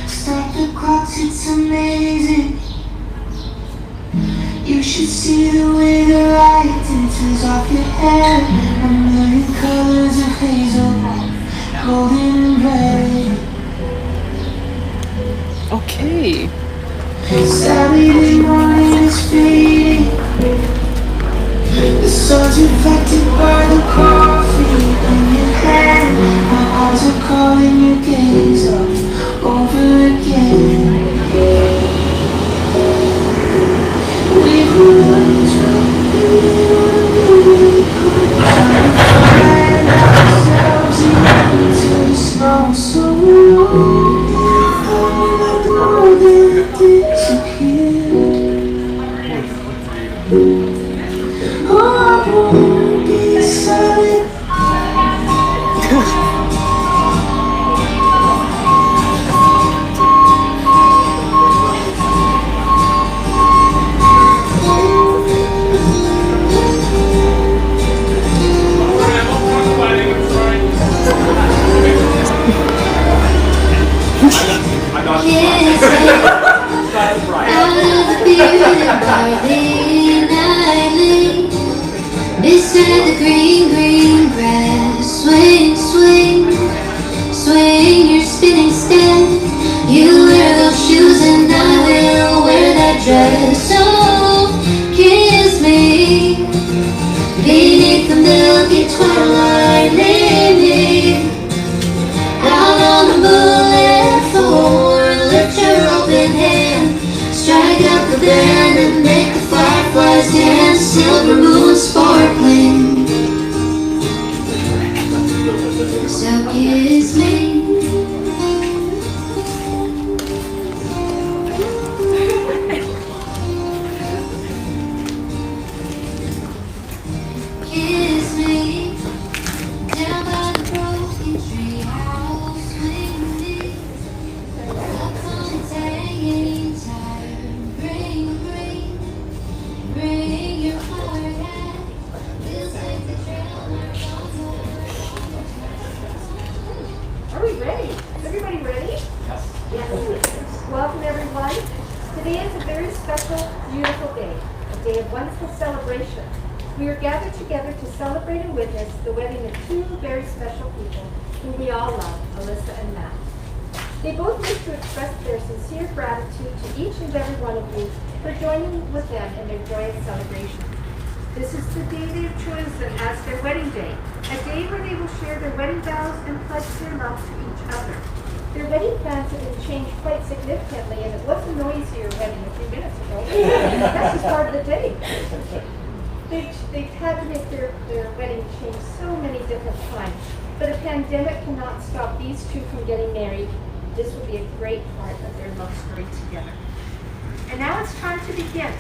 Stop the clocks, it's amazing. You should see the way the light dances off your hair. A million colors of hazel, golden and red. Okay. Saturday morning is fading. The sun's reflected by the coffee in your hand. My eyes are calling your gaze up over again. We were once trying to find ourselves into the small soul. All that disappeared. Oh, I won't be silent. Beside the green, green grass, swing, swing, swing, you're spinning still. You wear those shoes and I will wear that dress. So kiss me beneath the milky twilight, leaning out on the moonlit floor. Lift your open hand, strike up the band and make the fireflies dance. Silver moon sparkling, so kiss me. Kiss me down by the broken tree house with me. Up on its hanging tire. Bring your heart out. We'll take the trail. Are we ready? Is everybody ready? Yes. Welcome everyone. Today is a very special, beautiful day. A day of wonderful celebration. We are gathered together to celebrate and witness the wedding of two very special people whom we all love, Alyssa and Matt. They both wish to express their sincere gratitude to each and every one of you for joining with them in their joyous celebration. This is the day they have chosen as their wedding day, a day where they will share their wedding vows and pledge their love to each other. Their wedding plans have been changed quite significantly, and it was a noisier wedding a few minutes ago. That's just part of the day. They've had to make their wedding change so many different times, but a pandemic cannot stop these two from getting married. This will be a great part of their love story together. And now it's time to begin.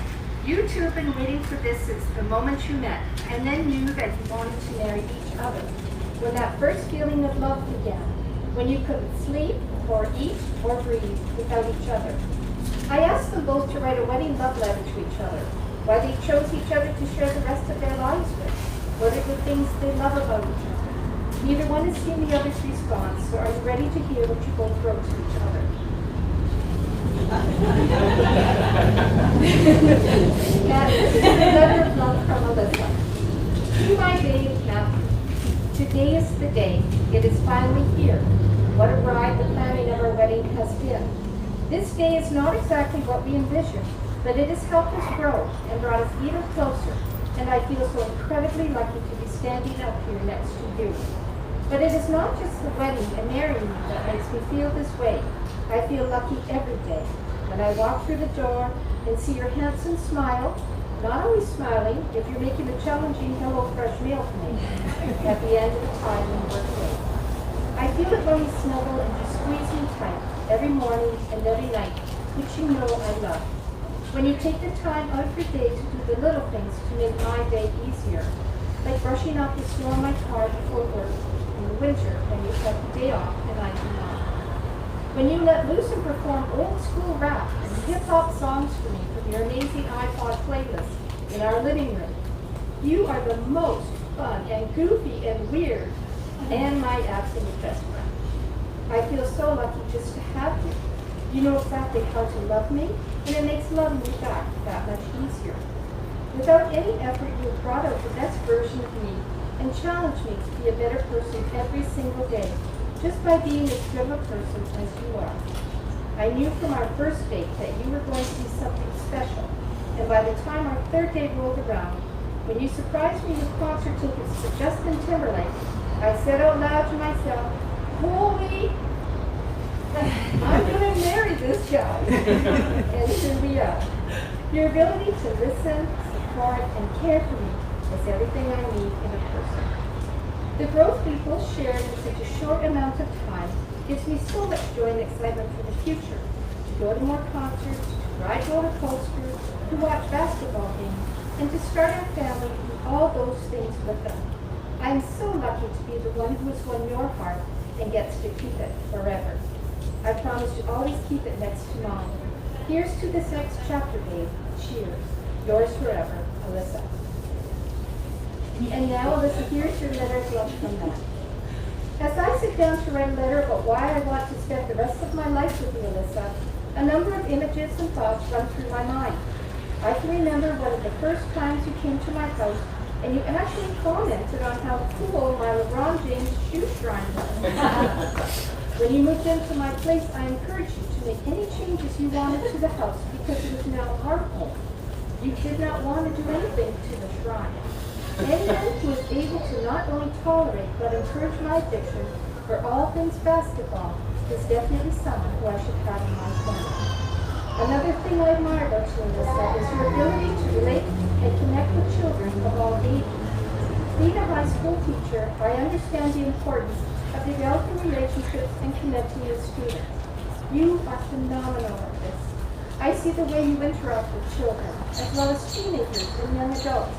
You two have been waiting for this since the moment you met, and then knew that you wanted to marry each other. When that first feeling of love began, when you couldn't sleep, or eat, or breathe without each other. I asked them both to write a wedding love letter to each other, why they chose each other to share the rest of their lives with, what are the things they love about each other. Neither one has seen the other's response, so are you ready to hear what you both wrote to each other? This is a letter of love from Alyssa. To my babe, Matthew. Today is the day. It is finally here. What a ride the planning of our wedding has been. This day is not exactly what we envisioned, but it has helped us grow and brought us even closer, and I feel so incredibly lucky to be standing up here next to you. But it is not just the wedding and marrying you that makes me feel this way. I feel lucky every day when I walk through the door and see your handsome smile, not always smiling if you're making a challenging HelloFresh meal for me at the end of the time in work day. I feel it when you snuggle and you squeeze me tight every morning and every night, which you know I love. When you take the time out of your day to do the little things to make my day easier, like brushing off the snow on my car before work in the winter when you have the day off and I do not. When you let loose and perform old school rap and hip-hop songs for me from your amazing iPod playlist in our living room. You are the most fun and goofy and weird, and my absolute best friend. I feel so lucky just to have you. You know exactly how to love me, and it makes loving you back that much easier. Without any effort, you have brought out the best version of me and challenged me to be a better person every single day, just by being as good of a person as you are. I knew from our first date that you were going to be something special, and by the time our third date rolled around, when you surprised me with concert tickets to Justin Timberlake, I said out loud to myself, "Holy, I'm going to marry this guy." And here we are. Your ability to listen, support, and care for me is everything I need in a person. The growth we've both shared in such a short amount of time gives me so much joy and excitement for the future. To go to more concerts, to ride roller coasters, to watch basketball games, and to start our family and do all those things with them. I am so lucky to be the one who has won your heart and gets to keep it forever. I promise to always keep it next to mine. Here's to this next chapter, babe. Cheers. Yours forever, Alyssa. And now, Alyssa, here's your letter of love from Matt. As I sit down to write a letter about why I want to spend the rest of my life with you, Alyssa, a number of images and thoughts run through my mind. I can remember one of the first times you came to my house and you actually commented on how cool my LeBron James shoe shrine was. When you moved into my place, I encouraged you to make any changes you wanted to the house because it was now our home. You did not want to do anything to the shrine. Anyone who is able to not only tolerate but encourage my addiction for all things basketball is definitely someone who I should have in my corner. Another thing I admire about you, Alyssa, is your ability to relate and connect with children of all ages. Being a high school teacher, I understand the importance of developing relationships and connecting with students. You are phenomenal at this. I see the way you interact with children, as well as teenagers and young adults,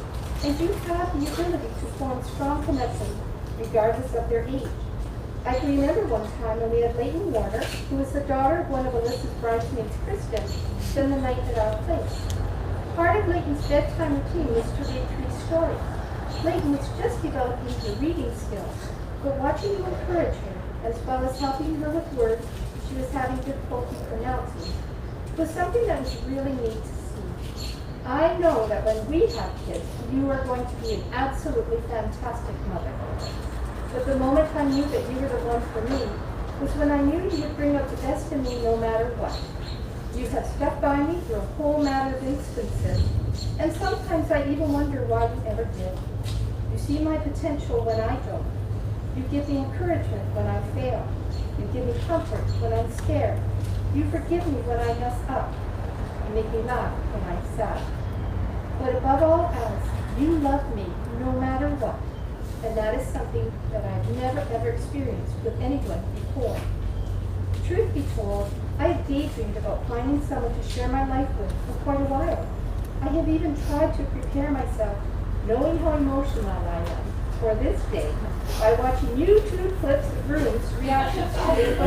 and you have the ability to form strong connections regardless of their age. I can remember one time when we had Leighton Warner, who was the daughter of one of Alyssa's bridesmaids, Kristen, spend the night at our place. Part of Leighton's bedtime routine was to read 3 stories. Leighton was just developing her reading skills, but watching you encourage her, as well as helping her with words she was having difficulty pronouncing, was something that was really neat to see. I know that when we have kids, you are going to be an absolutely fantastic mother. But the moment I knew that you were the one for me was when I knew you would bring out the best in me no matter what. You have stuck by me through a whole matter of instances, and sometimes I even wonder why you ever did. You see my potential when I don't. You give me encouragement when I fail. You give me comfort when I'm scared. You forgive me when I mess up. You make me laugh when I'm sad. But above all else, you love me no matter what. And that is something that I've never ever experienced with anyone before. Truth be told, I have daydreamed about finding someone to share my life with for quite a while. I have even tried to prepare myself, knowing how emotional I am, for this day by watching YouTube clips of Rune's reactions to it.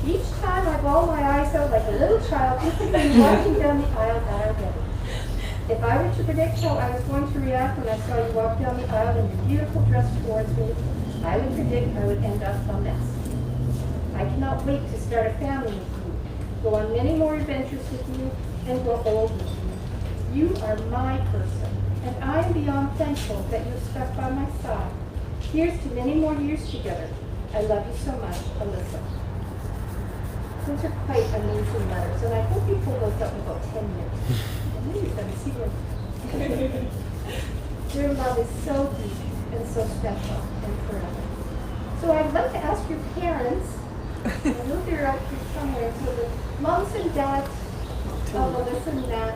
Each time I bawl my eyes out like a little child, just walking down the aisle at our wedding. If I were to predict how I was going to react when I saw you walk down the aisle in your beautiful dress towards me, I would predict I would end up a mess. I cannot wait to start a family with you, go on many more adventures with you, and grow old with you. You are my person, and I am beyond thankful that you have stuck by my side. Here's to many more years together. I love you so much, Alyssa. Those are quite amazing letters, and I hope you pull those up in about 10 years. I know you're going to see them. Your love is so deep and so special and forever. So I'd like to ask your parents, I know they're out here somewhere, so the moms and dads of Alyssa and Nat,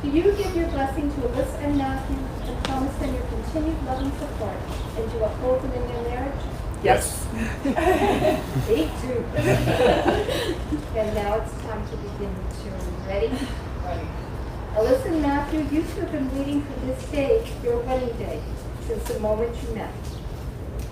do you give your blessing to Alyssa and Matthew and promise them your continued love and support and to uphold them in their marriage? Yes. Me too. And now it's time to begin the show. Ready? Ready. Alyssa and Matthew, you two have been waiting for this day, your wedding day, since the moment you met.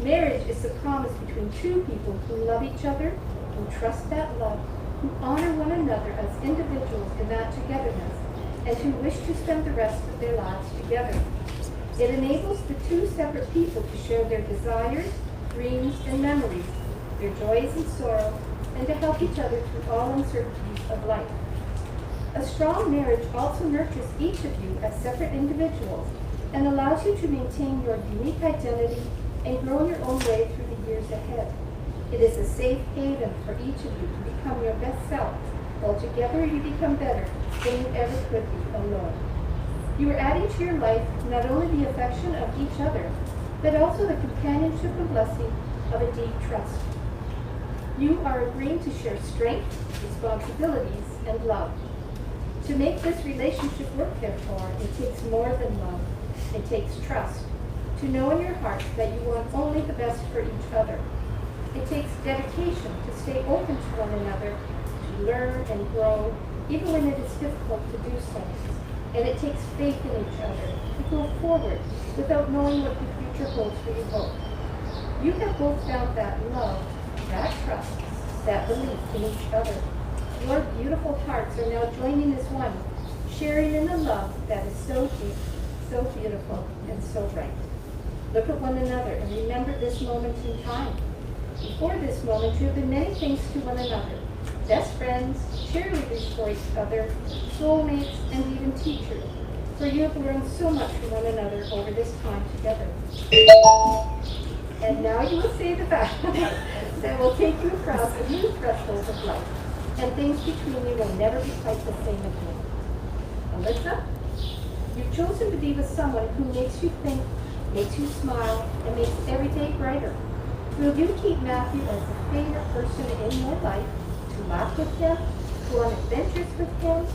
Marriage is the promise between two people who love each other, who trust that love, who honor one another as individuals in that togetherness, and who wish to spend the rest of their lives together. It enables the two separate people to share their desires, dreams, and memories, their joys and sorrows, and to help each other through all uncertainties of life. A strong marriage also nurtures each of you as separate individuals and allows you to maintain your unique identity and grow in your own way through the years ahead. It is a safe haven for each of you to become your best self, while together you become better than you ever could be alone. You are adding to your life not only the affection of each other, but also the companionship and blessing of a deep trust. You are agreeing to share strength, responsibilities, and love. To make this relationship work, therefore, it takes more than love. It takes trust. To know in your heart that you want only the best for each other. It takes dedication to stay open to one another, to learn and grow, even when it is difficult to do so. And it takes faith in each other to go forward without knowing what the future holds for you both. You have both found that love, that trust, that belief in each other. Your beautiful hearts are now joining as one, sharing in a love that is so deep, so beautiful, and so right. Look at one another and remember this moment in time. Before this moment, you have been many things to one another. Best friends, cheerleaders for each other, soulmates, and even teachers. For you have learned so much from one another over this time together. And now you will say the vow that will take you across a new threshold of life. And things between you will never be quite the same again. Alyssa, you've chosen to be with someone who makes you think, makes you smile, and makes every day brighter. Will you keep Matthew as a favorite person in your life, to laugh with him, go on adventures with him,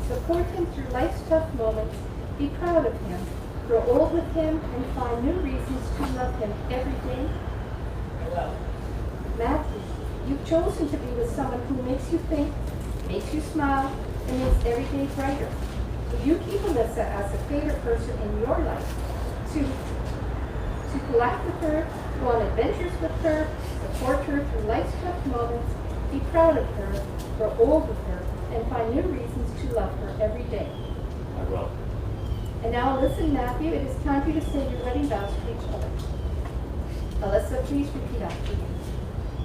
support him through life's tough moments, be proud of him, grow old with him, and find new reasons to love him every day? I will. Matthew, you've chosen to be with someone who makes you think, makes you smile, and makes every day brighter. Will you keep Alyssa as a favorite person in your life, to laugh with her, go on adventures with her, support her through life's tough moments, be proud of her, grow old with her, and find new reasons to love her every day? I will. And now, Alyssa and Matthew, it is time for you to say your wedding vows to each other. Alyssa, please repeat after me.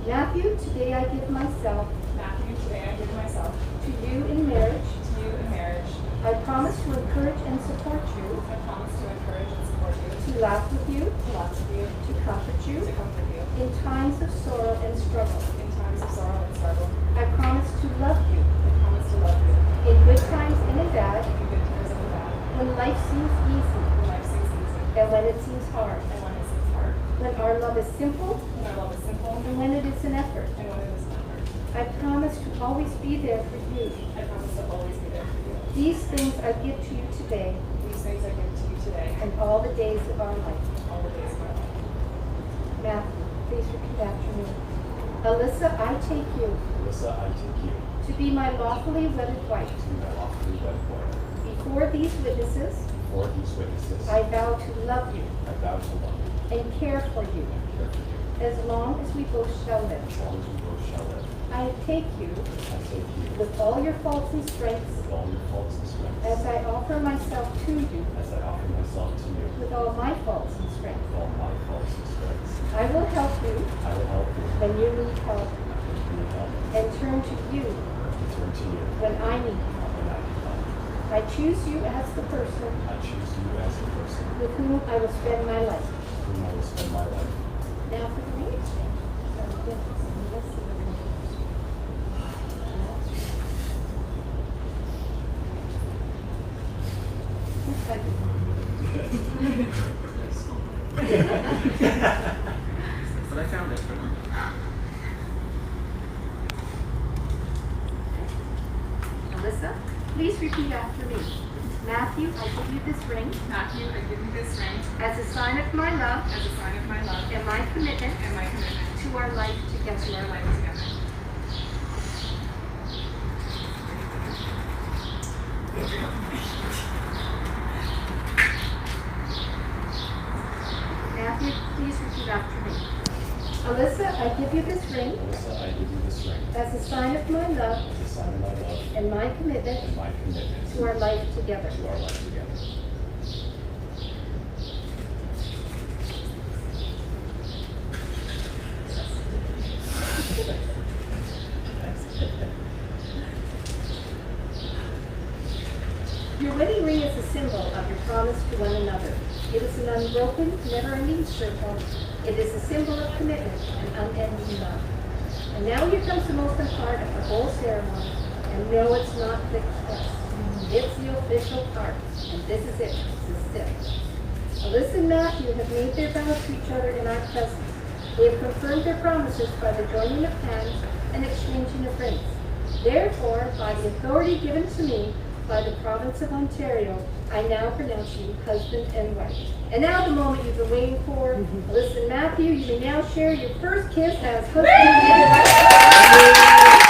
Matthew, today I give myself Matthew, today I give myself to you in marriage. to you in marriage. I promise to encourage and support you, I promise to encourage and support you, to laugh with you, to laugh with you, to comfort you to comfort you in times of sorrow and struggle. in times of sorrow and struggle. I promise to love you I promise to love you in good times and in bad, in good times and in bad, when life seems easy when life seems easy and when it seems hard, and when it seems hard, when our love is simple when our love is simple and when it is an effort. and when it is an effort. I promise to always be there for you. I promise to always be there for you. These things I give to you today These things I give to you today and all the days of our life. all the days of my life. Matthew, please repeat after me. Alyssa, I take you Alyssa, I take you to be my lawfully wedded wife. to be my lawfully wedded wife. Before these witnesses, Before these witnesses, I vow to love you I vow to love you and care for you and care for you as long as we both shall live. as long as we both shall live. I take you I take you with all your faults and strengths with all your faults and strengths as I offer myself to you as I offer myself to you with all my faults and with strengths. all my faults and strengths. I will help you I will help you when you need help when you need help and turn to you and turn to you when I need help. when I need help. I choose you as the person I choose you as the person with whom I will spend my life. with whom I will spend my life. Now for the ring exchange. Let's see the ring exchange. But I found it. Alyssa, please repeat after me. Matthew, I give you this ring Matthew, I give you this ring as a sign of my love as a sign of my love and my commitment and my commitment to our life together. to our life together. Matthew, please repeat after me. Alyssa, I give you this ring Alyssa, I give you this ring as a sign of my love as a sign of my love and my commitment and my commitment to our life together. to our life together. to one another. It is an unbroken, never-ending circle. It is a symbol of commitment and unending love. And now here comes the most important part of the whole ceremony. And no, it's not the kiss. It's the official part. And this is it. This is it. Alyssa and Matthew have made their vows to each other in our presence. They have confirmed their promises by the joining of hands and exchanging of rings. Therefore, by the authority given to me by the province of Ontario, I now pronounce you husband and wife. And now the moment you've been waiting for. Alyssa and Matthew, you may now share your first kiss as husband and wife.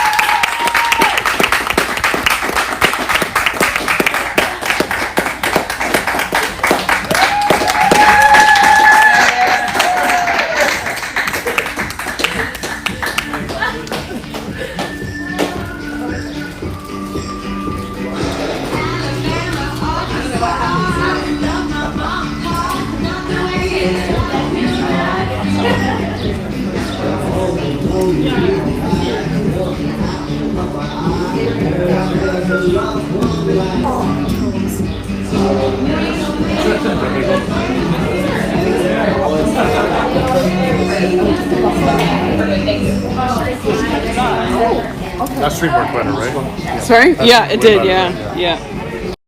That stream worked better, right? Sorry? That Yeah, stream it did. worked Yeah, better, yeah.